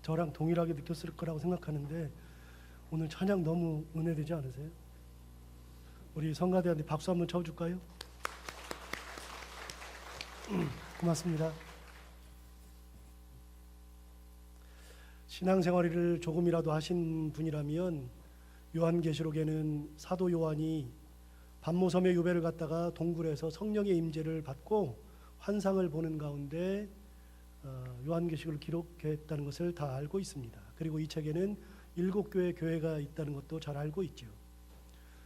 저랑 동일하게 느꼈을 거라고 생각하는데 오늘 찬양 너무 은혜되지 않으세요? 우리 성가대한테 박수 한번 쳐줄까요? 고맙습니다. 신앙생활을 조금이라도 하신 분이라면 요한계시록에는 사도 요한이 반모섬의 유배를 갔다가 동굴에서 성령의 임재를 받고 환상을 보는 가운데 요한계시록을 기록했다는 것을 다 알고 있습니다. 그리고 이 책에는 7교회 교회가 있다는 것도 잘 알고 있죠.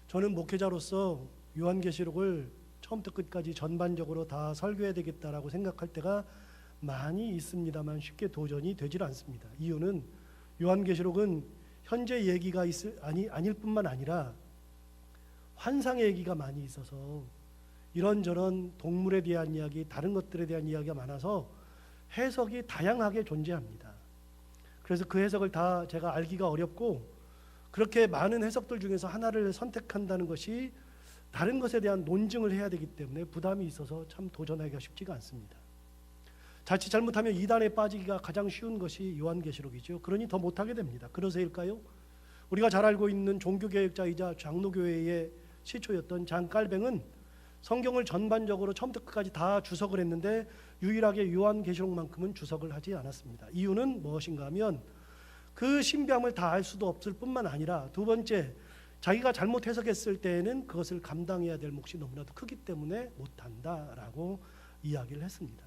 저는 목회자로서 요한계시록을 처음부터 끝까지 전반적으로 다 설교해야 되겠다라고 생각할 때가 많이 있습니다만 쉽게 도전이 되질 않습니다. 이유는 요한계시록은 현재 얘기가 아닐 뿐만 아니라 환상의 얘기가 많이 있어서 이런저런 동물에 대한 이야기, 다른 것들에 대한 이야기가 많아서 해석이 다양하게 존재합니다. 그래서 그 해석을 다 제가 알기가 어렵고 그렇게 많은 해석들 중에서 하나를 선택한다는 것이 다른 것에 대한 논증을 해야 되기 때문에 부담이 있어서 참 도전하기가 쉽지가 않습니다. 자칫 잘못하면 이단에 빠지기가 가장 쉬운 것이 요한계시록이죠. 그러니 더 못하게 됩니다. 그러세일까요? 우리가 잘 알고 있는 종교개혁자이자 장로교회의 시초였던 장 깔뱅은 성경을 전반적으로 처음부터 끝까지 다 주석을 했는데 유일하게 요한계시록만큼은 주석을 하지 않았습니다. 이유는 무엇인가 하면 그 신비함을 다 알 수도 없을 뿐만 아니라 두 번째, 자기가 잘못 해석했을 때에는 그것을 감당해야 될 몫이 너무나도 크기 때문에 못한다라고 이야기를 했습니다.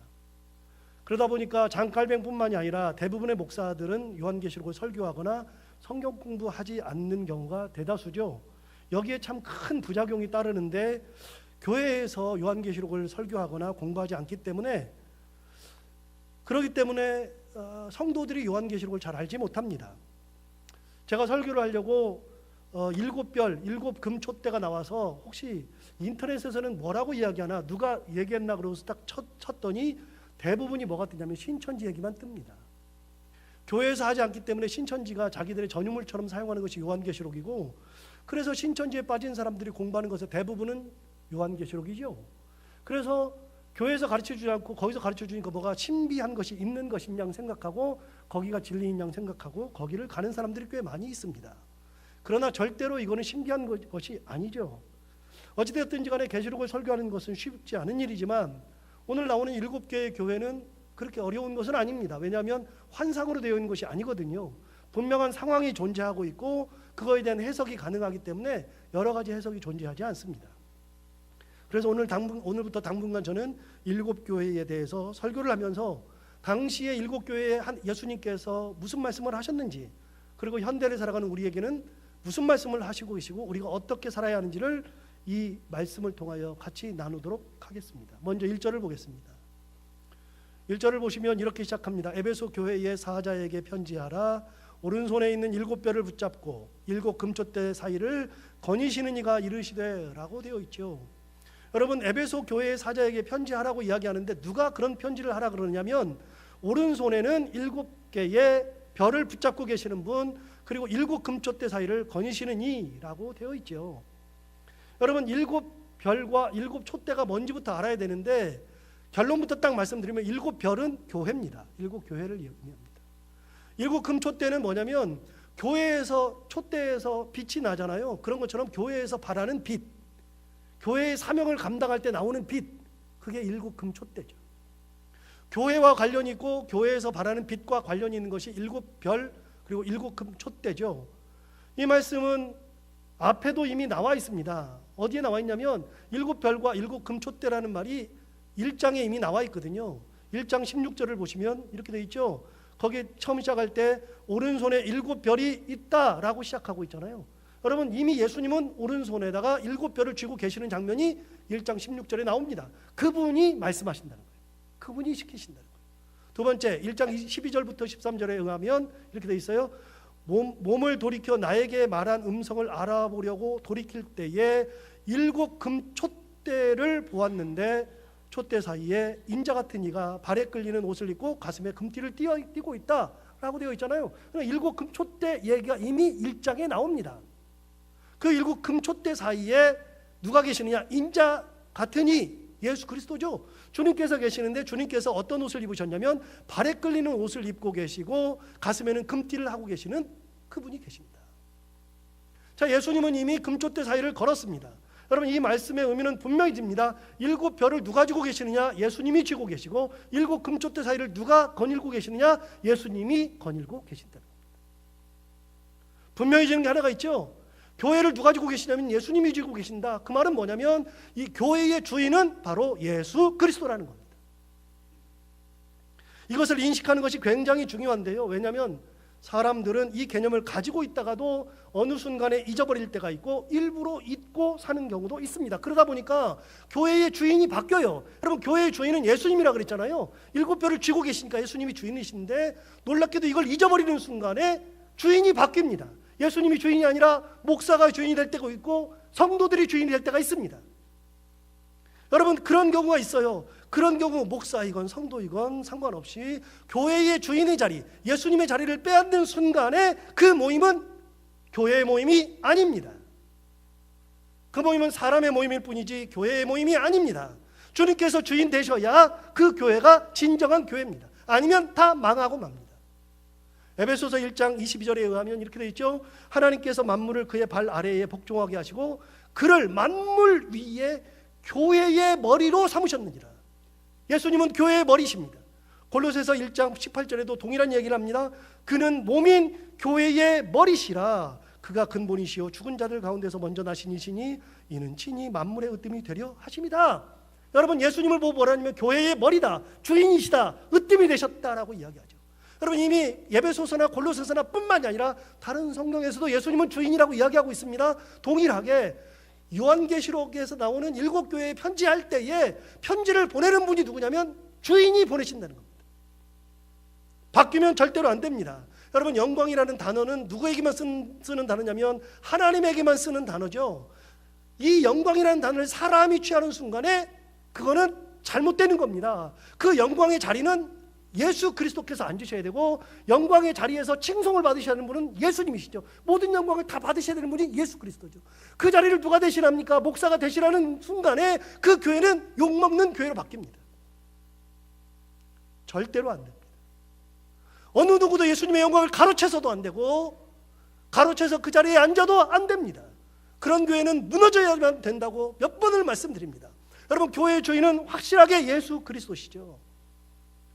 그러다 보니까 장깔뱅뿐만이 아니라 대부분의 목사들은 요한계시록을 설교하거나 성경 공부하지 않는 경우가 대다수죠. 여기에 참 큰 부작용이 따르는데 교회에서 요한계시록을 설교하거나 공부하지 않기 때문에 그렇기 때문에 성도들이 요한계시록을 잘 알지 못합니다. 제가 설교를 하려고 7별, 7금촛대가 나와서 혹시 인터넷에서는 뭐라고 이야기하나 누가 얘기했나 그러고서 딱 쳤더니 대부분이 뭐가 뜨냐면 신천지 얘기만 뜹니다. 교회에서 하지 않기 때문에 신천지가 자기들의 전유물처럼 사용하는 것이 요한계시록이고 그래서 신천지에 빠진 사람들이 공부하는 것의 대부분은 요한계시록이죠. 그래서 교회에서 가르쳐주지 않고 거기서 가르쳐주니까 뭐가 신비한 것이 있는 것인 양 생각하고 거기가 진리인 양 생각하고 거기를 가는 사람들이 꽤 많이 있습니다. 그러나 절대로 이거는 신비한 것이 아니죠. 어찌되었든지 간에 계시록을 설교하는 것은 쉽지 않은 일이지만 오늘 나오는 7개의 교회는 그렇게 어려운 것은 아닙니다. 왜냐하면 환상으로 되어 있는 것이 아니거든요. 분명한 상황이 존재하고 있고 그거에 대한 해석이 가능하기 때문에 여러 가지 해석이 존재하지 않습니다. 그래서 오늘부터 당분간 저는 7교회에 대해서 설교를 하면서 당시에 7교회에 예수님께서 무슨 말씀을 하셨는지 그리고 현대를 살아가는 우리에게는 무슨 말씀을 하시고 계시고 우리가 어떻게 살아야 하는지를 이 말씀을 통하여 같이 나누도록 하겠습니다. 먼저 1절을 보겠습니다. 1절을 보시면 이렇게 시작합니다. 에베소 교회의 사자에게 편지하라. 오른손에 있는 7뼈를 붙잡고 7 금촛대 사이를 거니시는 이가 이르시되 라고 되어 있죠. 여러분 에베소 교회의 사자에게 편지하라고 이야기하는데 누가 그런 편지를 하라 그러냐면 오른손에는 7개의 별을 붙잡고 계시는 분 그리고 7 금촛대 사이를 거니시는 이라고 되어 있죠. 여러분 7별과 7 촛대가 뭔지부터 알아야 되는데 결론부터 딱 말씀드리면 7별은 교회입니다. 7교회를 의미합니다. 7 금촛대는 뭐냐면 교회에서 촛대에서 빛이 나잖아요. 그런 것처럼 교회에서 발하는 빛, 교회의 사명을 감당할 때 나오는 빛, 그게 7 금촛대죠. 교회와 관련이 있고 교회에서 발하는 빛과 관련이 있는 것이 7별 그리고 7 금촛대죠. 이 말씀은 앞에도 이미 나와 있습니다. 어디에 나와 있냐면 7별과 7 금촛대라는 말이 1장에 이미 나와 있거든요. 1장 16절을 보시면 이렇게 되어 있죠. 거기에 처음 시작할 때 오른손에 7별이 있다라고 시작하고 있잖아요. 여러분 이미 예수님은 오른손에다가 7별을 쥐고 계시는 장면이 1장 16절에 나옵니다. 그분이 말씀하신다는 거예요. 그분이 시키신다는 거예요. 두 번째 1장 12절부터 13절에 응하면 이렇게 되어 있어요. 몸을 돌이켜 나에게 말한 음성을 알아보려고 돌이킬 때에 7 금촛대를 보았는데 촛대 사이에 인자 같은 이가 발에 끌리는 옷을 입고 가슴에 금띠를 띠고 있다라고 되어 있잖아요. 7 금촛대 얘기가 이미 1장에 나옵니다. 그 7 금촛대 사이에 누가 계시느냐? 인자 같은 이 예수 그리스도죠. 주님께서 계시는데 주님께서 어떤 옷을 입으셨냐면 발에 끌리는 옷을 입고 계시고 가슴에는 금띠를 하고 계시는 그분이 계십니다. 자, 예수님은 이미 금촛대 사이를 걸었습니다. 여러분, 이 말씀의 의미는 분명히 집니다. 7별을 누가 쥐고 계시느냐? 예수님이 쥐고 계시고 7 금촛대 사이를 누가 거닐고 계시느냐? 예수님이 거닐고 계신다. 분명히 지는 게 하나가 있죠. 교회를 누가 쥐고 계시냐면 예수님이 쥐고 계신다. 그 말은 뭐냐면 이 교회의 주인은 바로 예수 그리스도라는 겁니다. 이것을 인식하는 것이 굉장히 중요한데요. 왜냐하면 사람들은 이 개념을 가지고 있다가도 어느 순간에 잊어버릴 때가 있고 일부러 잊고 사는 경우도 있습니다. 그러다 보니까 교회의 주인이 바뀌어요. 여러분, 교회의 주인은 예수님이라 그랬잖아요. 7별을 쥐고 계시니까 예수님이 주인이신데 놀랍게도 이걸 잊어버리는 순간에 주인이 바뀝니다. 예수님이 주인이 아니라 목사가 주인이 될 때가 있고 성도들이 주인이 될 때가 있습니다. 여러분, 그런 경우가 있어요. 그런 경우 목사이건 성도이건 상관없이 교회의 주인의 자리, 예수님의 자리를 빼앗는 순간에 그 모임은 교회의 모임이 아닙니다. 그 모임은 사람의 모임일 뿐이지 교회의 모임이 아닙니다. 주님께서 주인 되셔야 그 교회가 진정한 교회입니다. 아니면 다 망하고 맙니다. 에베소서 1장 22절에 의하면 이렇게 되어 있죠. 하나님께서 만물을 그의 발 아래에 복종하게 하시고 그를 만물 위에 교회의 머리로 삼으셨느니라. 예수님은 교회의 머리십니다. 골로새서 1장 18절에도 동일한 얘기를 합니다. 그는 몸인 교회의 머리시라. 그가 근본이시요 죽은 자들 가운데서 먼저 나신 이시니 이는 친히 만물의 으뜸이 되려 하심이다. 여러분, 예수님을 보고 뭐라냐면 교회의 머리다, 주인이시다, 으뜸이 되셨다라고 이야기하죠. 여러분, 이미 에베소서나 골로새서나 뿐만이 아니라 다른 성경에서도 예수님은 주인이라고 이야기하고 있습니다. 동일하게 요한계시록에서 나오는 7교회에 편지할 때에 편지를 보내는 분이 누구냐면 주인이 보내신다는 겁니다. 바뀌면 절대로 안 됩니다. 여러분, 영광이라는 단어는 누구에게만 쓰는 단어냐면 하나님에게만 쓰는 단어죠. 이 영광이라는 단어를 사람이 취하는 순간에 그거는 잘못되는 겁니다. 그 영광의 자리는 예수 그리스도께서 앉으셔야 되고 영광의 자리에서 칭송을 받으셔야 하는 분은 예수님이시죠. 모든 영광을 다 받으셔야 되는 분이 예수 그리스도죠. 그 자리를 누가 대신합니까? 목사가 대신하는 순간에 그 교회는 욕먹는 교회로 바뀝니다. 절대로 안 됩니다. 어느 누구도 예수님의 영광을 가로채서도 안 되고 가로채서 그 자리에 앉아도 안 됩니다. 그런 교회는 무너져야만 된다고 몇 번을 말씀드립니다. 여러분, 교회의 주인은 확실하게 예수 그리스도시죠.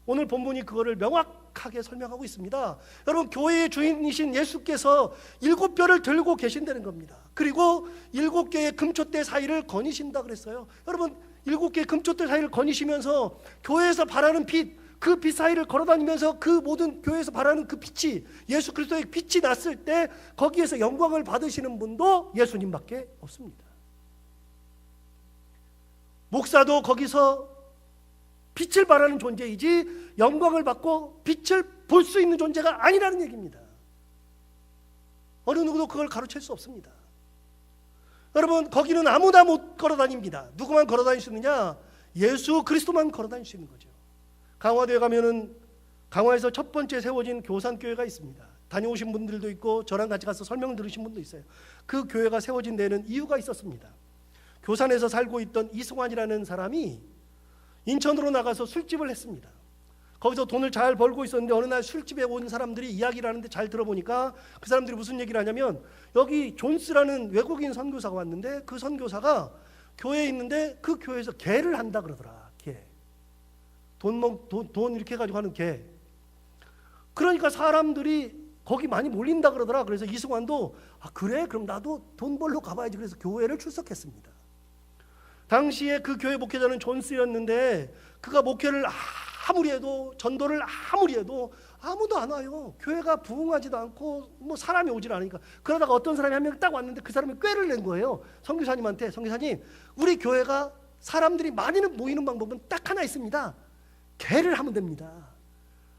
오늘 본문이 그거를 명확하게 설명하고 있습니다. 여러분, 교회의 주인이신 예수께서 7별을 들고 계신다는 겁니다. 그리고 7개의 금촛대 사이를 거니신다 그랬어요. 여러분, 7개의 금촛대 사이를 거니시면서 교회에서 발하는 빛, 그 빛 사이를 걸어다니면서 그 모든 교회에서 발하는 그 빛이 예수 그리스도의 빛이 났을 때 거기에서 영광을 받으시는 분도 예수님밖에 없습니다. 목사도 거기서 빛을 발하는 존재이지 영광을 받고 빛을 볼 수 있는 존재가 아니라는 얘기입니다. 어느 누구도 그걸 가로챌 수 없습니다. 여러분, 거기는 아무나 못 걸어다닙니다. 누구만 걸어다닐 수 있느냐? 예수 그리스도만 걸어다닐 수 있는 거죠. 강화도에 가면은 강화에서 첫 번째 세워진 교산교회가 있습니다. 다녀오신 분들도 있고 저랑 같이 가서 설명을 들으신 분도 있어요. 그 교회가 세워진 데는 이유가 있었습니다. 교산에서 살고 있던 이승환이라는 사람이 인천으로 나가서 술집을 했습니다. 거기서 돈을 잘 벌고 있었는데 어느 날 술집에 온 사람들이 이야기를 하는데 잘 들어보니까 그 사람들이 무슨 얘기를 하냐면 여기 존스라는 외국인 선교사가 왔는데 그 선교사가 교회에 있는데 그 교회에서 개를 한다 그러더라. 개. 돈 이렇게 해가지고 하는 개. 그러니까 사람들이 거기 많이 몰린다 그러더라. 그래서 이승환도 그래? 그럼 나도 돈 벌러 가봐야지. 그래서 교회를 출석했습니다. 당시에 그 교회 목회자는 존스였는데 그가 목회를 아무리 해도 전도를 아무리 해도 아무도 안 와요. 교회가 부흥하지도 않고 뭐 사람이 오질 않으니까. 그러다가 어떤 사람이 한 명 딱 왔는데 그 사람이 꾀를 낸 거예요. 선교사님한테, 선교사님, 우리 교회가 사람들이 많이 모이는 방법은 딱 하나 있습니다. 개를 하면 됩니다.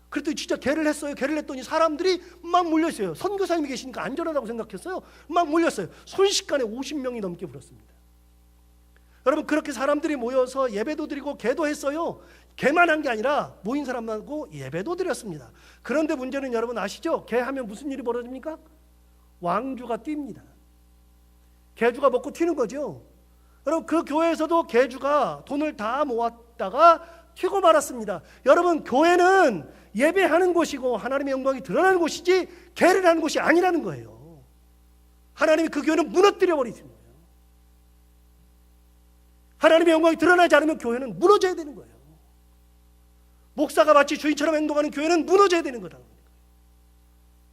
그랬더니 진짜 개를 했어요. 개를 했더니 사람들이 막 몰렸어요. 선교사님이 계시니까 안전하다고 생각했어요. 막 몰렸어요. 순식간에 50명이 넘게 불었습니다. 여러분, 그렇게 사람들이 모여서 예배도 드리고 기도했어요. 개만 한 게 아니라 모인 사람하고 예배도 드렸습니다. 그런데 문제는 여러분 아시죠? 개 하면 무슨 일이 벌어집니까? 왕주가 뜁니다. 개주가 먹고 튀는 거죠. 여러분 그 교회에서도 개주가 돈을 다 모았다가 튀고 말았습니다. 여러분 교회는 예배하는 곳이고 하나님의 영광이 드러나는 곳이지 개를 하는 곳이 아니라는 거예요. 하나님이 그 교회는 무너뜨려 버리시는 거예요. 하나님의 영광이 드러나지 않으면 교회는 무너져야 되는 거예요. 목사가 마치 주인처럼 행동하는 교회는 무너져야 되는 거다.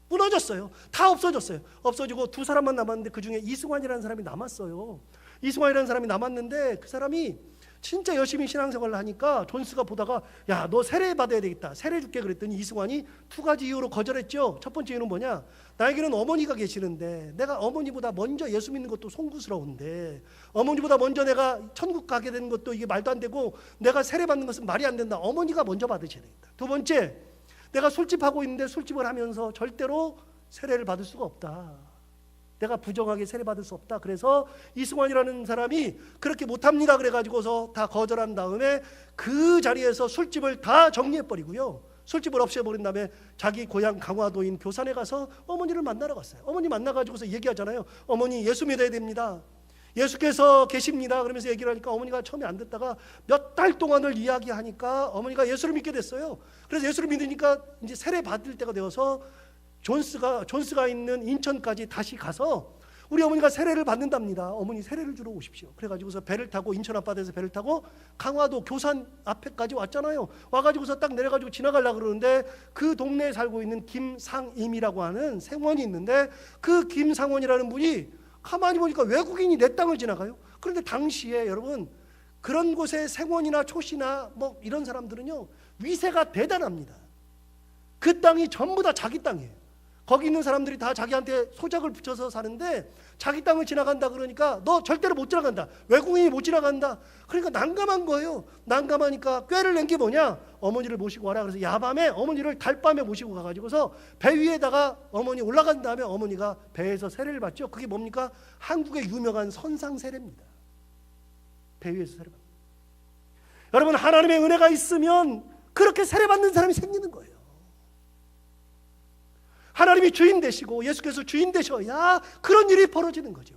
무너졌어요. 다 없어졌어요. 없어지고 두 사람만 남았는데 그 중에 이승환이라는 사람이 남았어요. 이승환이라는 사람이 남았는데 그 사람이 진짜 열심히 신앙생활을 하니까 존스가 보다가 야, 너 세례 받아야 되겠다. 세례 줄게 그랬더니 이승환이 두 가지 이유로 거절했죠. 첫 번째 이유는 뭐냐? 나에게는 어머니가 계시는데 내가 어머니보다 먼저 예수 믿는 것도 송구스러운데 어머니보다 먼저 내가 천국 가게 되는 것도 이게 말도 안 되고 내가 세례 받는 것은 말이 안 된다. 어머니가 먼저 받으셔야 되겠다. 두 번째, 내가 술집하고 있는데 술집을 하면서 절대로 세례를 받을 수가 없다. 내가 부정하게 세례받을 수 없다. 그래서 이승환이라는 사람이 그렇게 못합니다 그래가지고서 다 거절한 다음에 그 자리에서 술집을 다 정리해버리고요, 술집을 없애버린 다음에 자기 고향 강화도인 교산에 가서 어머니를 만나러 갔어요. 어머니 만나가지고서 얘기하잖아요. 어머니 예수 믿어야 됩니다. 예수께서 계십니다. 그러면서 얘기를 하니까 어머니가 처음에 안 듣다가 몇 달 동안을 이야기하니까 어머니가 예수를 믿게 됐어요. 그래서 예수를 믿으니까 이제 세례 받을 때가 되어서 존스가 있는 인천까지 다시 가서 우리 어머니가 세례를 받는답니다. 어머니 세례를 주러 오십시오. 그래가지고서 배를 타고 인천 앞바다에서 배를 타고 강화도 교산 앞에까지 왔잖아요. 와가지고서 딱 내려가지고 지나가려고 그러는데 그 동네에 살고 있는 김상임이라고 하는 생원이 있는데 그 김상원이라는 분이 가만히 보니까 외국인이 내 땅을 지나가요. 그런데 당시에 여러분 그런 곳에 생원이나 초시나 뭐 이런 사람들은요 위세가 대단합니다. 그 땅이 전부 다 자기 땅이에요. 거기 있는 사람들이 다 자기한테 소작을 붙여서 사는데 자기 땅을 지나간다 그러니까 너 절대로 못 지나간다. 외국인이 못 지나간다. 그러니까 난감한 거예요. 난감하니까 꾀를 낸 게 뭐냐? 어머니를 모시고 와라. 그래서 야밤에 어머니를 달밤에 모시고 가가지고서 배 위에다가 어머니 올라간 다음에 어머니가 배에서 세례를 받죠. 그게 뭡니까? 한국의 유명한 선상 세례입니다. 배 위에서 세례 받는. 여러분 하나님의 은혜가 있으면 그렇게 세례 받는 사람이 생기는 거예요. 하나님이 주인 되시고 예수께서 주인 되셔야 그런 일이 벌어지는 거죠.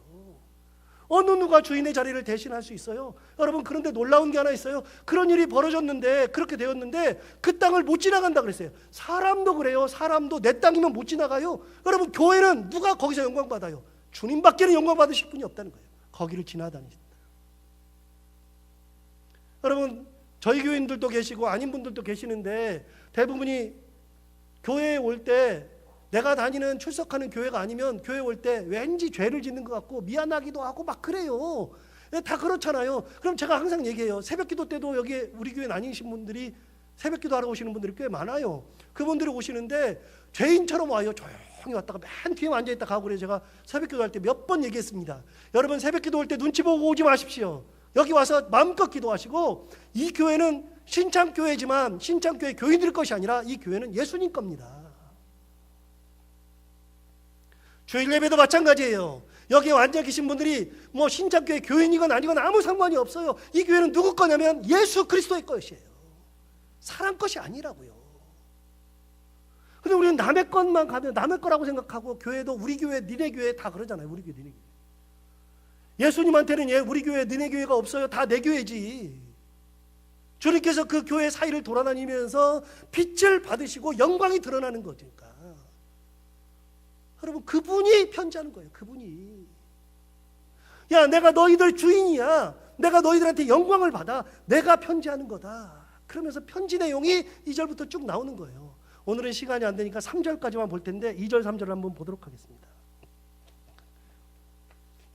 어느 누가 주인의 자리를 대신할 수 있어요? 여러분 그런데 놀라운 게 하나 있어요. 그런 일이 벌어졌는데 그렇게 되었는데 그 땅을 못 지나간다 그랬어요. 사람도 그래요. 사람도 내 땅이면 못 지나가요. 여러분 교회는 누가 거기서 영광 받아요? 주님밖에는 영광 받으실 분이 없다는 거예요. 거기를 지나다니신다. 여러분 저희 교인들도 계시고 아닌 분들도 계시는데 대부분이 교회에 올 때 내가 다니는 출석하는 교회가 아니면 교회 올 때 왠지 죄를 짓는 것 같고 미안하기도 하고 막 그래요. 다 그렇잖아요. 그럼 제가 항상 얘기해요. 새벽기도 때도 여기 우리 교회 아니신 분들이 새벽기도 하러 오시는 분들이 꽤 많아요. 그분들이 오시는데 죄인처럼 와요. 조용히 왔다가 맨 뒤에만 앉아있다 가고 그래요. 제가 새벽기도 할 때 몇 번 얘기했습니다. 여러분 새벽기도 올 때 눈치 보고 오지 마십시오. 여기 와서 마음껏 기도하시고 이 교회는 신창교회지만 신창교회 교인들 것이 아니라 이 교회는 예수님 겁니다. 주일 예배도 마찬가지예요. 여기에 앉아 계신 분들이 뭐 신창교회 교인이건 아니건 아무 상관이 없어요. 이 교회는 누구 거냐면 예수 그리스도의 것이에요. 사람 것이 아니라고요. 근데 우리는 남의 것만 가면 남의 거라고 생각하고 교회도 우리 교회 니네 교회 다 그러잖아요. 우리 교회 니네 교회. 예수님한테는 우리 교회 니네 교회가 없어요. 다 내 교회지. 주님께서 그 교회 사이를 돌아다니면서 빛을 받으시고 영광이 드러나는 거니까. 여러분 그분이 편지하는 거예요. 그분이. 야 내가 너희들 주인이야. 내가 너희들한테 영광을 받아. 내가 편지하는 거다. 그러면서 편지 내용이 2절부터 쭉 나오는 거예요. 오늘은 시간이 안 되니까 3절까지만 볼 텐데 2절 3절을 한번 보도록 하겠습니다.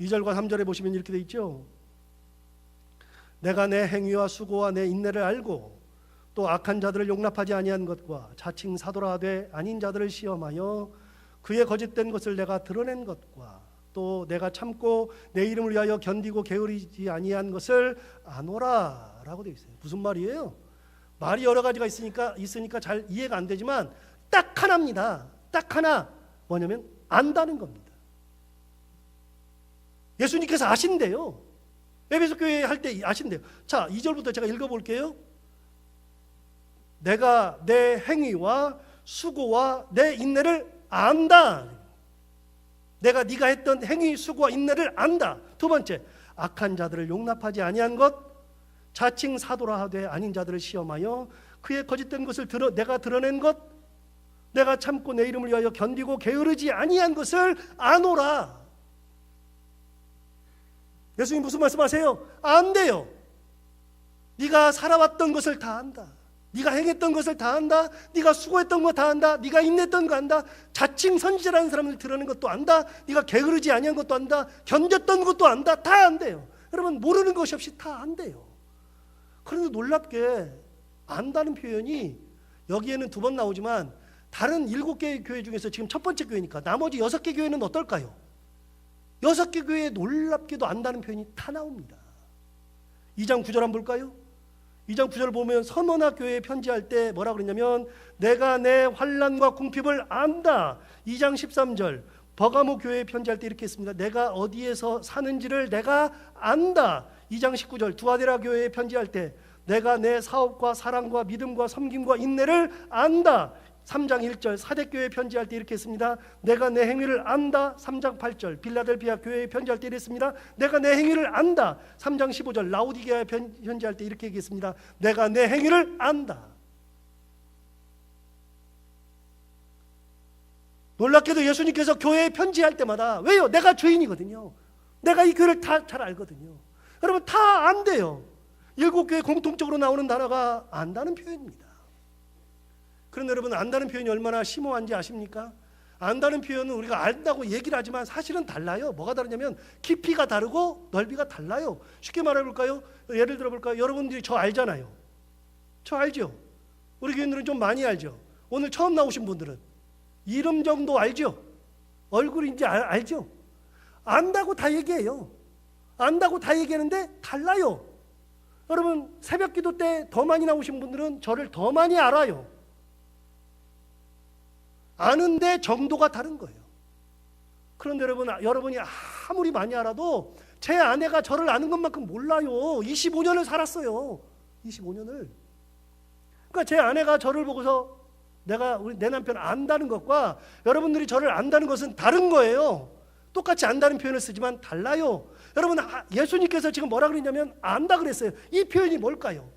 2절과 3절에 보시면 이렇게 돼 있죠. 내가 내 행위와 수고와 내 인내를 알고 또 악한 자들을 용납하지 아니한 것과 자칭 사도라 하되 아닌 자들을 시험하여 그의 거짓된 것을 내가 드러낸 것과 또 내가 참고 내 이름을 위하여 견디고 게으르지 아니한 것을 아노라 라고 되어 있어요. 무슨 말이에요? 말이 여러 가지가 있으니까 잘 이해가 안 되지만 딱 하나입니다. 딱 하나. 뭐냐면 안다는 겁니다. 예수님께서 아신대요. 에베소 교회 할 때 아신대요. 자, 2절부터 제가 읽어볼게요. 내가 내 행위와 수고와 내 인내를 안다. 내가 네가 했던 행위, 수고와 인내를 안다. 두 번째, 악한 자들을 용납하지 아니한 것, 자칭 사도라 하되 아닌 자들을 시험하여 그의 거짓된 것을 내가 드러낸 것, 내가 참고 내 이름을 위하여 견디고 게으르지 아니한 것을 아노라. 예수님 무슨 말씀하세요? 안 돼요. 네가 살아왔던 것을 다 안다. 네가 행했던 것을 다 안다. 네가 수고했던 거 다 안다. 네가 인냈던 거 안다. 자칭 선지자라는 사람을 드러낸 것도 안다. 네가 게으르지 아니한 것도 안다. 견뎠던 것도 안다. 다 안돼요. 여러분, 모르는 것이 없이 다 안돼요. 그런데 놀랍게 안다는 표현이 여기에는 2번 나오지만 다른 7개의 교회 중에서 지금 첫 번째 교회니까 나머지 6개 교회는 어떨까요? 6개 교회에 놀랍게도 안다는 표현이 다 나옵니다. 2장 9절 한번 볼까요? 2장 9절을 보면 서머나 교회에 편지할 때 뭐라 그러냐면 내가 내 환난과 궁핍을 안다. 2장 13절 버가모 교회에 편지할 때 이렇게 했습니다. 내가 어디에서 사는지를 내가 안다. 2장 19절 두아데라 교회에 편지할 때 내가 내 사업과 사랑과 믿음과 섬김과 인내를 안다. 3장 1절 사대교회에 편지할 때 이렇게 했습니다. 내가 내 행위를 안다. 3장 8절 빌라델비아 교회에 편지할 때 이랬습니다. 내가 내 행위를 안다. 3장 15절 라우디게아에 편지할 때 이렇게 얘기했습니다. 내가 내 행위를 안다. 놀랍게도 예수님께서 교회에 편지할 때마다, 왜요? 내가 죄인이거든요. 내가 이 교회를 다 잘 알거든요. 여러분, 다 안돼요. 7교회 공통적으로 나오는 단어가 안다는 표현입니다. 그런데 여러분, 안다는 표현이 얼마나 심오한지 아십니까? 안다는 표현은 우리가 안다고 얘기를 하지만 사실은 달라요. 뭐가 다르냐면 깊이가 다르고 넓이가 달라요. 쉽게 말해볼까요? 예를 들어볼까요? 여러분들이 저 알잖아요. 저 알죠? 우리 교인들은 좀 많이 알죠? 오늘 처음 나오신 분들은 이름 정도 알죠? 얼굴인지 알죠? 안다고 다 얘기해요. 안다고 다 얘기하는데 달라요. 여러분, 새벽 기도 때 더 많이 나오신 분들은 저를 더 많이 알아요. 아는데 정도가 다른 거예요. 그런데 여러분이 아무리 많이 알아도 제 아내가 저를 아는 것만큼 몰라요. 25년을 살았어요. 25년을. 그러니까 제 아내가 저를 보고서 내 남편 안다는 것과 여러분들이 저를 안다는 것은 다른 거예요. 똑같이 안다는 표현을 쓰지만 달라요. 여러분, 예수님께서 지금 뭐라 그랬냐면 안다 그랬어요. 이 표현이 뭘까요?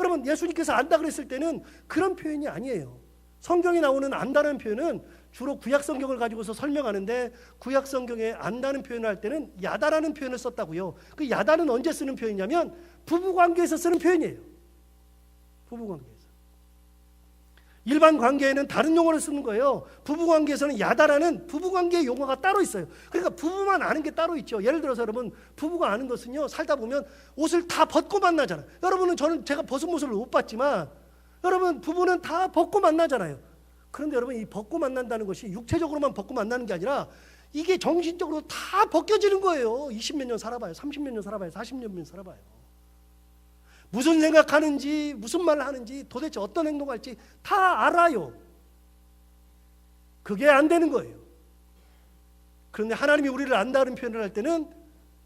여러분, 예수님께서 안다 그랬을 때는 그런 표현이 아니에요. 성경에 나오는 안다는 표현은 주로 구약 성경을 가지고서 설명하는데, 구약 성경에 안다는 표현을 할 때는 야다라는 표현을 썼다고요. 그 야다는 언제 쓰는 표현이냐면 부부관계에서 쓰는 표현이에요. 부부관계에서. 일반 관계에는 다른 용어를 쓰는 거예요. 부부관계에서는 야다라는 부부관계의 용어가 따로 있어요. 그러니까 부부만 아는 게 따로 있죠. 예를 들어서 여러분, 부부가 아는 것은요, 살다 보면 옷을 다 벗고 만나잖아요. 여러분은, 제가 벗은 모습을 못 봤지만 여러분, 부부는 다 벗고 만나잖아요. 그런데 여러분, 이 벗고 만난다는 것이 육체적으로만 벗고 만나는 게 아니라 이게 정신적으로 다 벗겨지는 거예요. 20몇 년 살아봐요. 30몇 년 살아봐요. 40몇 년 살아봐요. 무슨 생각하는지, 무슨 말을 하는지, 도대체 어떤 행동을 할지 다 알아요. 그게 안 되는 거예요. 그런데 하나님이 우리를 안다는 표현을 할 때는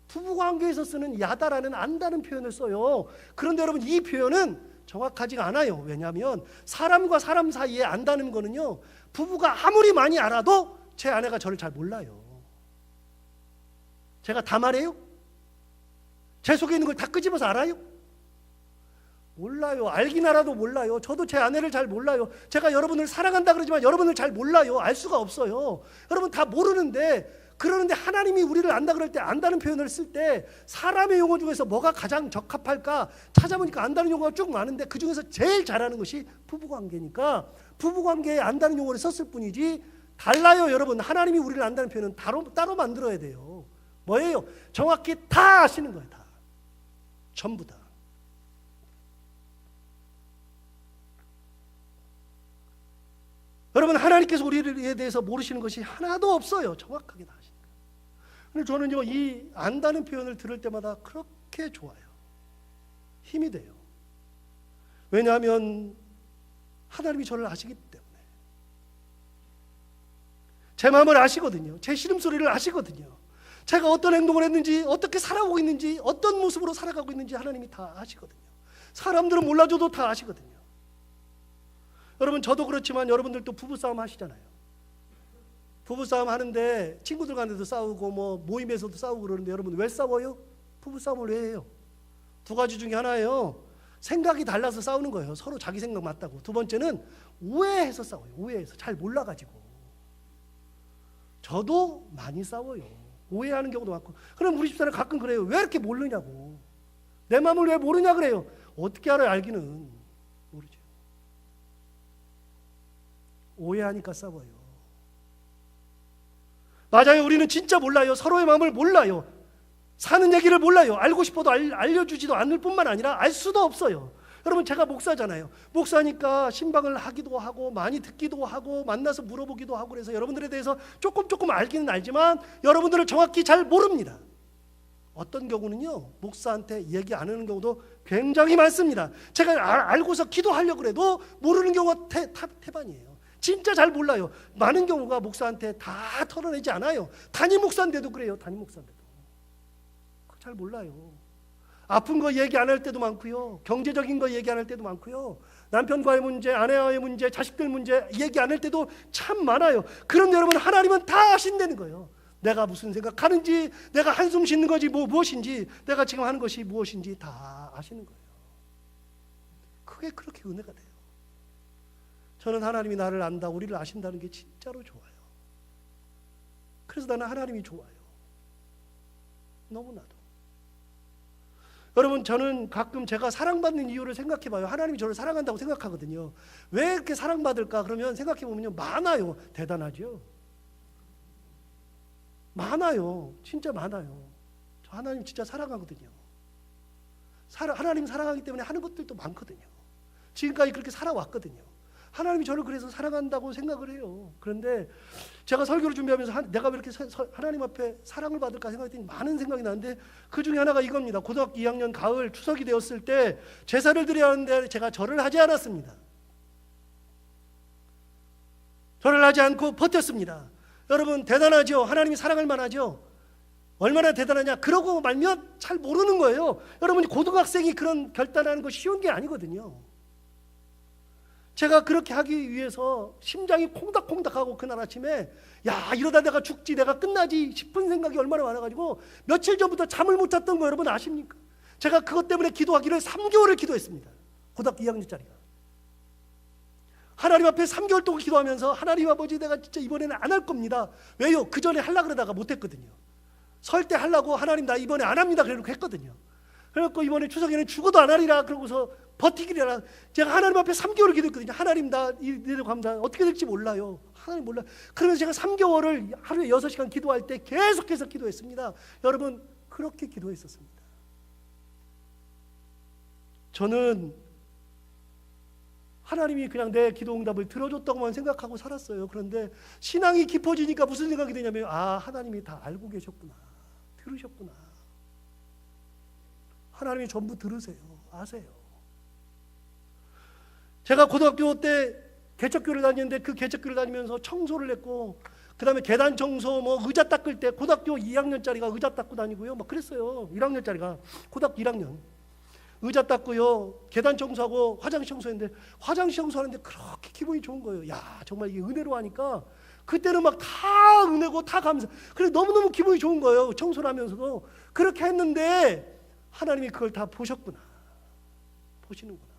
부부관계에서 쓰는 야다라는 안다는 표현을 써요. 그런데 여러분, 이 표현은 정확하지가 않아요. 왜냐하면 사람과 사람 사이에 안다는 거는요, 부부가 아무리 많이 알아도 제 아내가 저를 잘 몰라요. 제가 다 말해요? 제 속에 있는 걸 다 끄집어서 알아요? 몰라요. 알긴 알아도 몰라요. 저도 제 아내를 잘 몰라요. 제가 여러분을 사랑한다 그러지만 여러분을 잘 몰라요. 알 수가 없어요. 여러분 다 모르는데, 그러는데 하나님이 우리를 안다 그럴 때, 안다는 표현을 쓸 때 사람의 용어 중에서 뭐가 가장 적합할까 찾아보니까 안다는 용어가 쭉 많은데 그 중에서 제일 잘하는 것이 부부관계니까 부부관계에 안다는 용어를 썼을 뿐이지 달라요. 여러분, 하나님이 우리를 안다는 표현은 따로 만들어야 돼요. 뭐예요? 정확히 다 아시는 거예요. 다. 전부 다. 여러분, 하나님께서 우리에 대해서 모르시는 것이 하나도 없어요. 정확하게 다 아십니다. 근데 저는요, 이 안다는 표현을 들을 때마다 그렇게 좋아요. 힘이 돼요. 왜냐하면 하나님이 저를 아시기 때문에. 제 마음을 아시거든요. 제 시름소리를 아시거든요. 제가 어떤 행동을 했는지, 어떻게 살아오고 있는지, 어떤 모습으로 살아가고 있는지 하나님이 다 아시거든요. 사람들은 몰라줘도 다 아시거든요. 여러분, 저도 그렇지만 여러분들도 부부싸움 하시잖아요. 부부싸움 하는데 친구들 간에도 싸우고 뭐 모임에서도 싸우고 그러는데 여러분 왜 싸워요? 부부싸움을 왜 해요? 두 가지 중에 하나예요. 생각이 달라서 싸우는 거예요. 서로 자기 생각 맞다고. 두 번째는 오해해서 싸워요. 오해해서 잘 몰라가지고. 저도 많이 싸워요. 오해하는 경우도 많고. 그럼 우리 집사람 가끔 그래요. 왜 이렇게 모르냐고. 내 마음을 왜 모르냐 그래요. 어떻게 알아요? 알기는 모르죠. 오해하니까 싸워요. 맞아요. 우리는 진짜 몰라요. 서로의 마음을 몰라요. 사는 얘기를 몰라요. 알고 싶어도 알려주지도 않을 뿐만 아니라 알 수도 없어요. 여러분, 제가 목사잖아요. 목사니까 신방을 하기도 하고 많이 듣기도 하고 만나서 물어보기도 하고 그래서 여러분들에 대해서 조금 알기는 알지만 여러분들을 정확히 잘 모릅니다. 어떤 경우는요, 목사한테 얘기 안 하는 경우도 굉장히 많습니다. 제가 알고서 기도하려고 해도 모르는 경우가 태반이에요. 진짜 잘 몰라요. 많은 경우가 목사한테 다 털어내지 않아요. 담임 목사인데도 그래요. 담임 목사인데도 잘 몰라요. 아픈 거 얘기 안 할 때도 많고요. 경제적인 거 얘기 안 할 때도 많고요. 남편과의 문제, 아내와의 문제, 자식들 문제 얘기 안 할 때도 참 많아요. 그럼 여러분, 하나님은 다 아신다는 거예요. 내가 무슨 생각하는지, 내가 한숨 쉬는 거지 무엇인지, 내가 지금 하는 것이 무엇인지 다 아시는 거예요. 그게 그렇게 은혜가 돼요. 저는 하나님이 나를 안다, 우리를 아신다는 게 진짜로 좋아요. 그래서 나는 하나님이 좋아요. 너무나도. 여러분, 저는 가끔 제가 사랑받는 이유를 생각해 봐요. 하나님이 저를 사랑한다고 생각하거든요. 왜 이렇게 사랑받을까? 그러면 생각해 보면요, 많아요. 대단하죠? 많아요. 진짜 많아요. 저 하나님 진짜 사랑하거든요. 하나님 사랑하기 때문에 하는 것들도 많거든요. 지금까지 그렇게 살아왔거든요. 하나님이 저를 그래서 사랑한다고 생각을 해요. 그런데 제가 설교를 준비하면서 내가 왜 이렇게 하나님 앞에 사랑을 받을까 생각했더니 많은 생각이 나는데 그 중에 하나가 이겁니다. 고등학교 2학년 가을 추석이 되었을 때 제사를 드려야 하는데 제가 절을 하지 않았습니다. 절을 하지 않고 버텼습니다. 여러분, 대단하죠? 하나님이 사랑할 만하죠? 얼마나 대단하냐? 그러고 말면 잘 모르는 거예요. 여러분이 고등학생이 그런 결단하는 거 쉬운 게 아니거든요. 제가 그렇게 하기 위해서 심장이 콩닥콩닥하고 그날 아침에 이러다 내가 죽지, 내가 끝나지 싶은 생각이 얼마나 많아가지고 며칠 전부터 잠을 못 잤던 거 여러분 아십니까? 제가 그것 때문에 기도하기를 3개월을 기도했습니다. 고등학교 2학년짜리가. 하나님 앞에 3개월 동안 기도하면서 하나님 아버지, 내가 진짜 이번에는 안 할 겁니다. 왜요? 그 전에 하려고 그러다가 못했거든요. 설 때 하려고 하나님 나 이번에 안 합니다 그러고 했거든요. 그래갖고 이번에 추석에는 죽어도 안 하리라 그러고서 버티기라. 제가 하나님 앞에 3개월을 기도했거든요. 하나님 나 이대로 가면 어떻게 될지 몰라요. 하나님 몰라. 그러면서 제가 3개월을 하루에 6시간 기도할 때 계속해서 기도했습니다. 여러분, 그렇게 기도했었습니다. 저는 하나님이 그냥 내 기도 응답을 들어줬다고만 생각하고 살았어요. 그런데 신앙이 깊어지니까 무슨 생각이 드냐면 하나님이 다 알고 계셨구나. 들으셨구나. 하나님이 전부 들으세요. 아세요. 제가 고등학교 때 개척교를 다녔는데 그 개척교를 다니면서 청소를 했고 그 다음에 계단 청소, 의자 닦을 때 고등학교 2학년짜리가 의자 닦고 다니고요. 그랬어요. 1학년짜리가 고등학교 1학년. 의자 닦고요. 계단 청소하고 화장실 청소했는데 화장실 청소하는데 그렇게 기분이 좋은 거예요. 정말 이게 은혜로 하니까 그때는 막 다 은혜고 다 감사. 그래서 너무너무 기분이 좋은 거예요. 청소를 하면서도. 그렇게 했는데 하나님이 그걸 다 보셨구나. 보시는구나.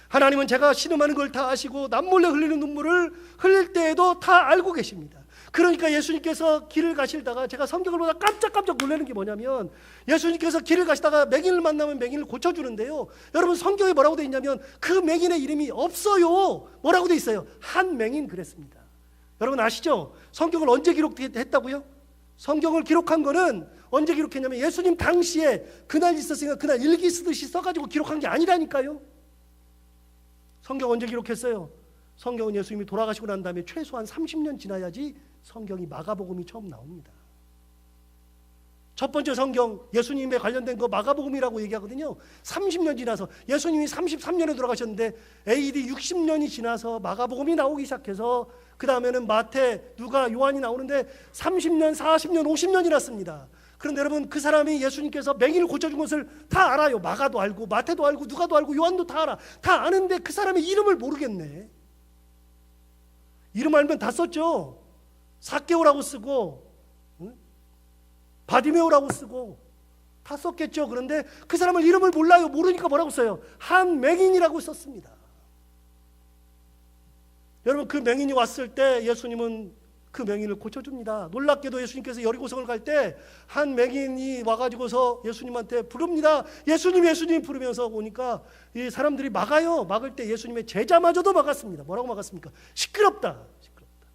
하나님은 제가 신음하는 걸 다 아시고 남몰래 흘리는 눈물을 흘릴 때에도 다 알고 계십니다. 그러니까 예수님께서 길을 가시다가 제가 성경을 보다 깜짝깜짝 놀라는 게 뭐냐면 예수님께서 길을 가시다가 맹인을 만나면 맹인을 고쳐주는데요. 여러분, 성경에 뭐라고 되어 있냐면 그 맹인의 이름이 없어요. 뭐라고 되어 있어요? 한 맹인 그랬습니다. 여러분 아시죠? 성경을 언제 기록했다고요? 성경을 기록한 거는 언제 기록했냐면 예수님 당시에 그날 있었으니까 그날 일기 쓰듯이 써가지고 기록한 게 아니라니까요. 성경 언제 기록했어요? 성경은 예수님이 돌아가시고 난 다음에 최소한 30년 지나야지 성경이 마가복음이 처음 나옵니다. 첫 번째 성경 예수님에 관련된 거 마가복음이라고 얘기하거든요. 30년 지나서 예수님이 33년에 돌아가셨는데 AD 60년이 지나서 마가복음이 나오기 시작해서 그 다음에는 마태, 누가, 요한이 나오는데 30년, 40년, 50년이 지났습니다. 그런데 여러분, 그 사람이 예수님께서 맹인을 고쳐준 것을 다 알아요. 마가도 알고 마태도 알고 누가도 알고 요한도 다 알아. 다 아는데 그 사람의 이름을 모르겠네. 이름 알면 다 썼죠. 삭개오라고 쓰고 바디메오라고 쓰고 다 썼겠죠. 그런데 그 사람을 이름을 몰라요. 모르니까 뭐라고 써요? 한 맹인이라고 썼습니다. 여러분, 그 맹인이 왔을 때 예수님은 그 맹인을 고쳐줍니다. 놀랍게도 예수님께서 여리고성을 갈 때 한 맹인이 와가지고서 예수님한테 부릅니다. 예수님, 예수님 부르면서 오니까 이 사람들이 막아요. 막을 때 예수님의 제자마저도 막았습니다. 뭐라고 막았습니까? 시끄럽다. 시끄럽다.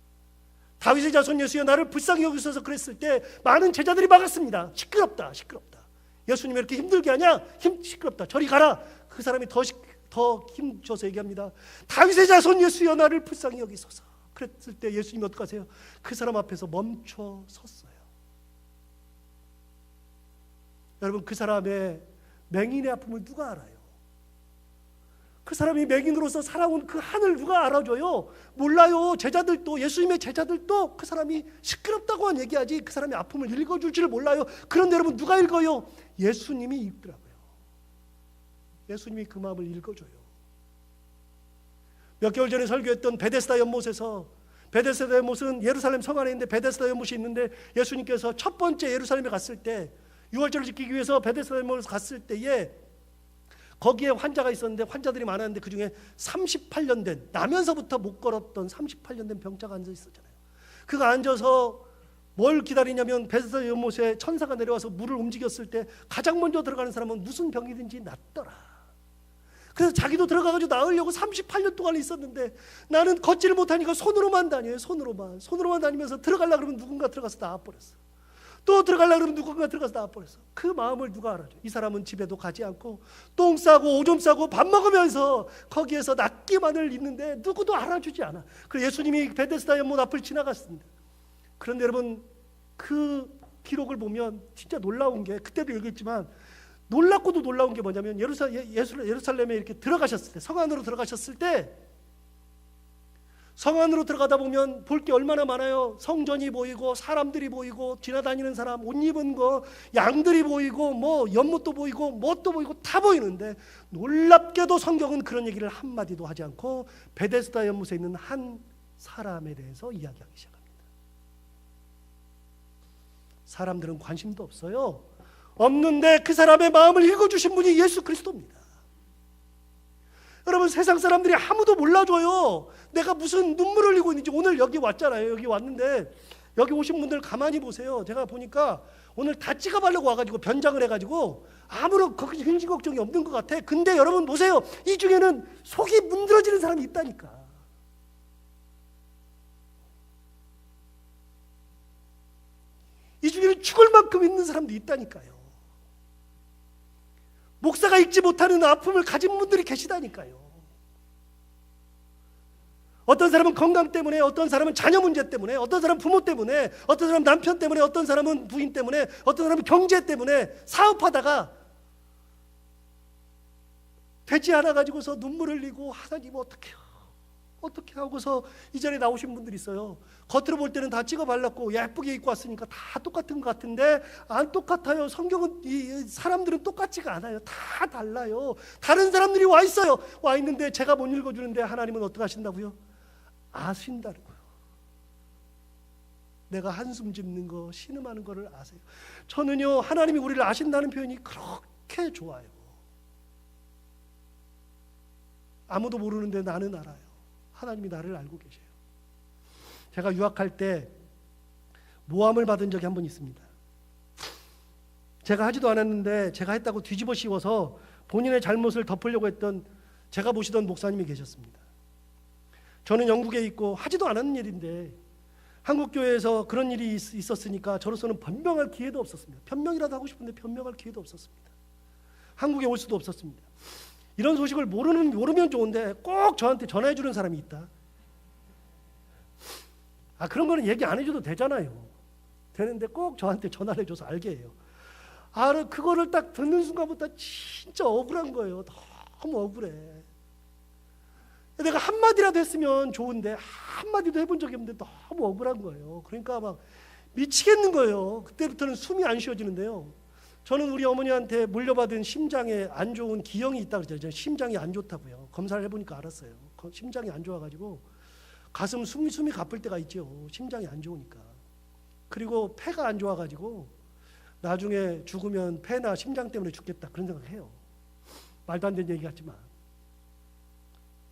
다윗의 자손 예수여 나를 불쌍히 여기소서 그랬을 때 많은 제자들이 막았습니다. 시끄럽다. 시끄럽다. 예수님 왜 이렇게 힘들게 하냐? 시끄럽다. 저리 가라. 그 사람이 더 힘줘서 얘기합니다. 다윗의 자손 예수여 나를 불쌍히 여기소서. 그랬을 때 예수님이 어떡하세요? 그 사람 앞에서 멈춰 섰어요. 여러분, 그 사람의 맹인의 아픔을 누가 알아요? 그 사람이 맹인으로서 살아온 그 한을 누가 알아줘요? 몰라요. 제자들도, 예수님의 제자들도 그 사람이 시끄럽다고만 얘기하지 그 사람의 아픔을 읽어줄 줄 몰라요. 그런데 여러분, 누가 읽어요? 예수님이 읽더라고요. 예수님이 그 마음을 읽어줘요. 몇 개월 전에 설교했던 베데스다 연못에서, 베데스다 연못은 예루살렘 성 안에 있는데 베데스다 연못이 있는데, 예수님께서 첫 번째 예루살렘에 갔을 때, 유월절을 지키기 위해서 베데스다 연못에 갔을 때에 거기에 환자가 있었는데, 환자들이 많았는데 그 중에 38년 된, 나면서부터 못 걸었던 38년 된 병자가 앉아 있었잖아요. 그가 앉아서 뭘 기다리냐면, 베데스다 연못에 천사가 내려와서 물을 움직였을 때 가장 먼저 들어가는 사람은 무슨 병이든지 낫더라. 그래서 자기도 들어가가지고 나으려고 38년 동안 있었는데, 나는 걷지를 못하니까 손으로만 다녀요. 손으로만 다니면서 들어가려고 그러면 누군가 들어가서 나와버렸어. 또 들어가려고 그러면 누군가 들어가서 나와버렸어. 그 마음을 누가 알아줘? 이 사람은 집에도 가지 않고 똥 싸고 오줌 싸고 밥 먹으면서 거기에서 낫기만을 있는데 누구도 알아주지 않아. 그래서 예수님이 베데스다 연못 앞을 지나갔습니다. 그런데 여러분, 그 기록을 보면 진짜 놀라운 게, 그때도 얘기했지만 놀랍고도 놀라운 게 뭐냐면, 예루살렘에 이렇게 들어가셨을 때, 성 안으로 들어가셨을 때, 성 안으로 들어가다 보면 볼 게 얼마나 많아요. 성전이 보이고 사람들이 보이고 지나다니는 사람, 옷 입은 거, 양들이 보이고 뭐 연못도 보이고 뭣도 보이고 다 보이는데, 놀랍게도 성경은 그런 얘기를 한마디도 하지 않고 베데스다 연못에 있는 한 사람에 대해서 이야기하기 시작합니다. 사람들은 관심도 없어요. 없는데 그 사람의 마음을 읽어주신 분이 예수 그리스도입니다. 여러분, 세상 사람들이 아무도 몰라줘요. 내가 무슨 눈물을 흘리고 있는지. 오늘 여기 왔잖아요. 여기 왔는데 여기 오신 분들 가만히 보세요. 제가 보니까 오늘 다 찍어보려고 와가지고 변장을 해가지고 아무런 근심 걱정이 없는 것 같아. 근데 여러분 보세요. 이 중에는 속이 문드러지는 사람이 있다니까. 이 중에는 죽을 만큼 있는 사람도 있다니까요. 목사가 읽지 못하는 아픔을 가진 분들이 계시다니까요. 어떤 사람은 건강 때문에, 어떤 사람은 자녀 문제 때문에, 어떤 사람은 부모 때문에, 어떤 사람은 남편 때문에, 어떤 사람은 부인 때문에, 어떤 사람은 경제 때문에 사업하다가 되지 않아 가지고서 눈물 흘리고, 하나님 어떻게 하고서 이 자리에 나오신 분들이 있어요. 겉으로 볼 때는 다 찍어 발랐고 예쁘게 입고 왔으니까 다 똑같은 것 같은데 안 똑같아요. 성경은, 이 사람들은 똑같지가 않아요. 다 달라요. 다른 사람들이 와 있어요. 와 있는데 제가 못 읽어주는데 하나님은 어떻게 하신다고요? 아신다고요. 내가 한숨 짓는 거, 신음하는 거를 아세요. 저는요, 하나님이 우리를 아신다는 표현이 그렇게 좋아요. 아무도 모르는데 나는 알아요. 하나님이 나를 알고 계세요. 제가 유학할 때 모함을 받은 적이 한 번 있습니다. 제가 하지도 않았는데 제가 했다고 뒤집어 씌워서 본인의 잘못을 덮으려고 했던, 제가 모시던 목사님이 계셨습니다. 저는 영국에 있고 하지도 않았는 일인데 한국 교회에서 그런 일이 있었으니까 저로서는 변명할 기회도 없었습니다. 변명이라도 하고 싶은데 변명할 기회도 없었습니다. 한국에 올 수도 없었습니다. 이런 소식을 모르면 좋은데 꼭 저한테 전화해 주는 사람이 있다. 그런 거는 얘기 안 해줘도 되잖아요. 되는데 꼭 저한테 전화를 해줘서 알게 해요. 그거를 딱 듣는 순간부터 진짜 억울한 거예요. 너무 억울해. 내가 한마디라도 했으면 좋은데 한마디도 해본 적이 없는데 너무 억울한 거예요. 그러니까 막 미치겠는 거예요. 그때부터는 숨이 안 쉬어지는데요. 저는 우리 어머니한테 물려받은 심장에 안 좋은 기형이 있다고 그러죠. 심장이 안 좋다고요. 검사를 해보니까 알았어요. 심장이 안 좋아가지고 가슴 숨이 가쁠 때가 있죠. 심장이 안 좋으니까. 그리고 폐가 안 좋아가지고 나중에 죽으면 폐나 심장 때문에 죽겠다 그런 생각해요. 말도 안 되는 얘기 같지만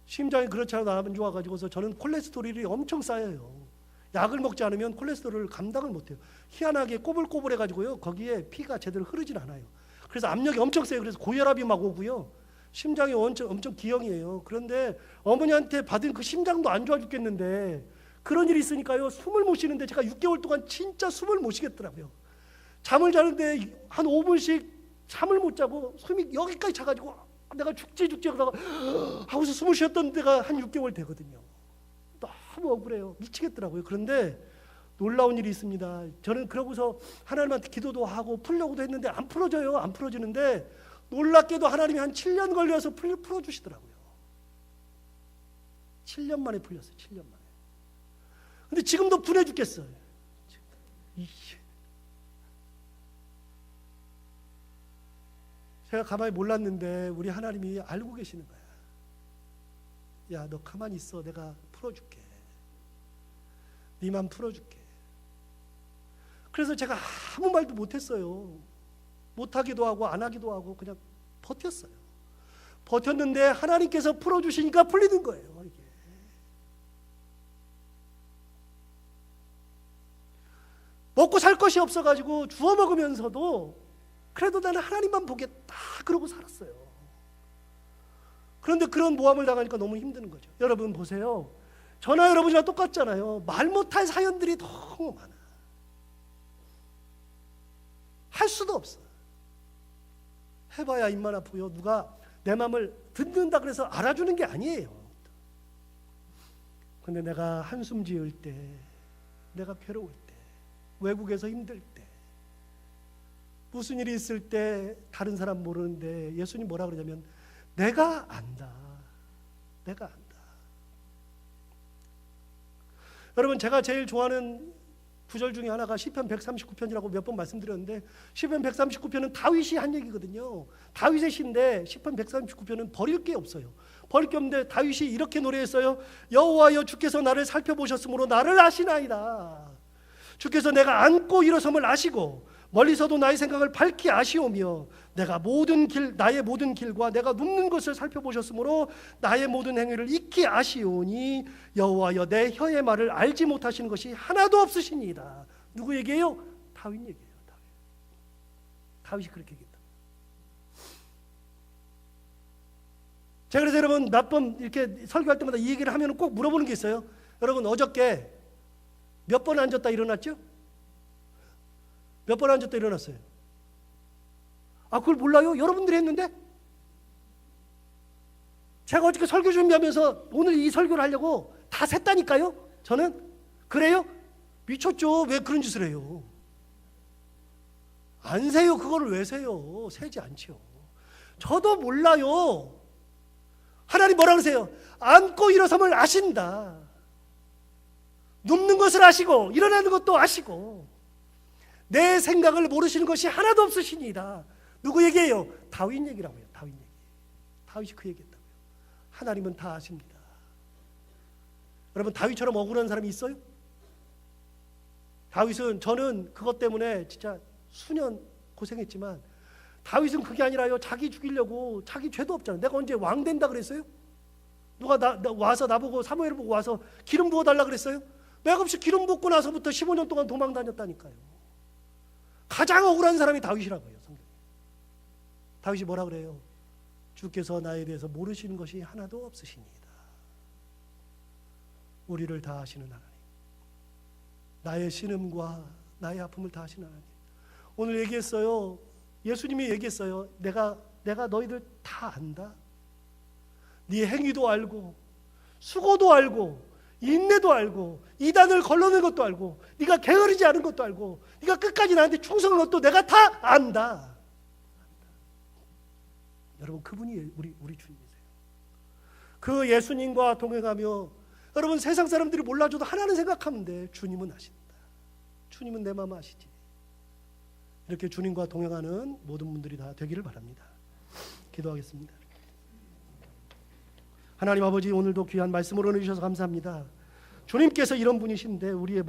심장이 그렇지 않아도 안 좋아가지고서 저는 콜레스테롤이 엄청 쌓여요. 약을 먹지 않으면 콜레스테롤을 감당을 못해요. 희한하게 꼬불꼬불해가지고요 거기에 피가 제대로 흐르질 않아요. 그래서 압력이 엄청 세요. 그래서 고혈압이 막 오고요. 심장이 엄청 기형이에요. 그런데 어머니한테 받은 그 심장도 안 좋아 죽겠는데 그런 일이 있으니까요 숨을 못 쉬는데 제가 6개월 동안 진짜 숨을 못 쉬겠더라고요. 잠을 자는데 한 5분씩 잠을 못 자고 숨이 여기까지 차가지고 내가 죽지 하다가 하고서 숨을 쉬었던 데가 한 6개월 되거든요. 너무 억울해요. 미치겠더라고요. 그런데 놀라운 일이 있습니다. 저는 그러고서 하나님한테 기도도 하고 풀려고도 했는데 안 풀어져요. 안 풀어지는데 놀랍게도 하나님이 한 7년 걸려서 풀어주시더라고요. 7년 만에 풀렸어요. 7년 만에. 근데 지금도 분해 죽겠어요. 제가 가만히 몰랐는데 우리 하나님이 알고 계시는 거야. 야, 너 가만히 있어. 내가 풀어줄게. 네만 풀어줄게. 그래서 제가 아무 말도 못했어요. 못하기도 하고 안 하기도 하고 그냥 버텼어요. 버텼는데 하나님께서 풀어주시니까 풀리는 거예요. 이게. 먹고 살 것이 없어가지고 주워 먹으면서도 그래도 나는 하나님만 보겠다 그러고 살았어요. 그런데 그런 모함을 당하니까 너무 힘드는 거죠. 여러분 보세요. 저나 여러분이랑 똑같잖아요. 말 못할 사연들이 너무 많아. 할 수도 없어. 해봐야 입만 아프고요. 누가 내 마음을 듣는다 그래서 알아주는 게 아니에요. 근데 내가 한숨 지을 때, 내가 괴로울 때, 외국에서 힘들 때, 무슨 일이 있을 때 다른 사람 모르는데 예수님 뭐라 그러냐면 내가 안다. 내가 안다. 여러분 제가 제일 좋아하는 구절 중에 하나가 시편 139편이라고 몇 번 말씀드렸는데 시편 139편은 다윗이 한 얘기거든요. 다윗의 시인데 시편 139편은 버릴 게 없어요. 버릴 게 없는데 다윗이 이렇게 노래했어요. 여호와여 주께서 나를 살펴보셨으므로 나를 아시나이다. 주께서 내가 앉고 일어섬을 아시고 멀리서도 나의 생각을 밝히 아시오며 내가 나의 모든 길과 내가 눕는 것을 살펴보셨으므로 나의 모든 행위를 익히 아시오니 여호와여 내 혀의 말을 알지 못하시는 것이 하나도 없으시니이다. 누구 얘기예요? 다윗 얘기예요. 다윗이 그렇게 얘기했다. 제가 그래서 여러분 몇 번 이렇게 설교할 때마다 이 얘기를 하면 꼭 물어보는 게 있어요. 여러분 어저께 몇 번 앉았다 일어났죠? 몇 번 앉았다 일어났어요? 아, 그걸 몰라요? 여러분들이 했는데? 제가 어저께 설교 준비하면서 오늘 이 설교를 하려고 다 셌다니까요? 저는? 그래요? 미쳤죠? 왜 그런 짓을 해요? 안 세요. 그거를 왜 세요? 세지 않죠. 저도 몰라요. 하나님 뭐라 그러세요? 앉고 일어섬을 아신다. 눕는 것을 아시고 일어나는 것도 아시고 내 생각을 모르시는 것이 하나도 없으시니이다. 누구 얘기예요? 다윗 얘기라고요. 다윗 얘기. 다윗이 그 얘기했다고요. 하나님은 다 아십니다. 여러분 다윗처럼 억울한 사람이 있어요? 다윗은 저는 그것 때문에 진짜 수년 고생했지만 다윗은 그게 아니라요. 자기 죽이려고 자기 죄도 없잖아요. 내가 언제 왕 된다 그랬어요? 누가 와서 나보고 사무엘을 보고 와서 기름 부어달라 그랬어요? 내가 없이 기름 붓고 나서부터 15년 동안 도망 다녔다니까요. 가장 억울한 사람이 다윗이라고요. 성경에. 다윗이 뭐라 그래요? 주께서 나에 대해서 모르시는 것이 하나도 없으시니이다. 우리를 다 아시는 하나님, 나의 신음과 나의 아픔을 다 아시는 하나님. 오늘 얘기했어요. 예수님이 얘기했어요. 내가 너희들 다 안다. 네 행위도 알고 수고도 알고 인내도 알고 이단을 걸러낸 것도 알고 네가 게으르지 않은 것도 알고 네가 끝까지 나한테 충성한 것도 내가 다 안다. 여러분 그분이 우리 주님이세요. 그 예수님과 동행하며 여러분 세상 사람들이 몰라줘도 하나는 생각하면 돼. 주님은 아신다. 주님은 내 마음 아시지. 이렇게 주님과 동행하는 모든 분들이 다 되기를 바랍니다. 기도하겠습니다. 하나님 아버지 오늘도 귀한 말씀을 전해주셔서 감사합니다. 주님께서 이런 분이신데 우리의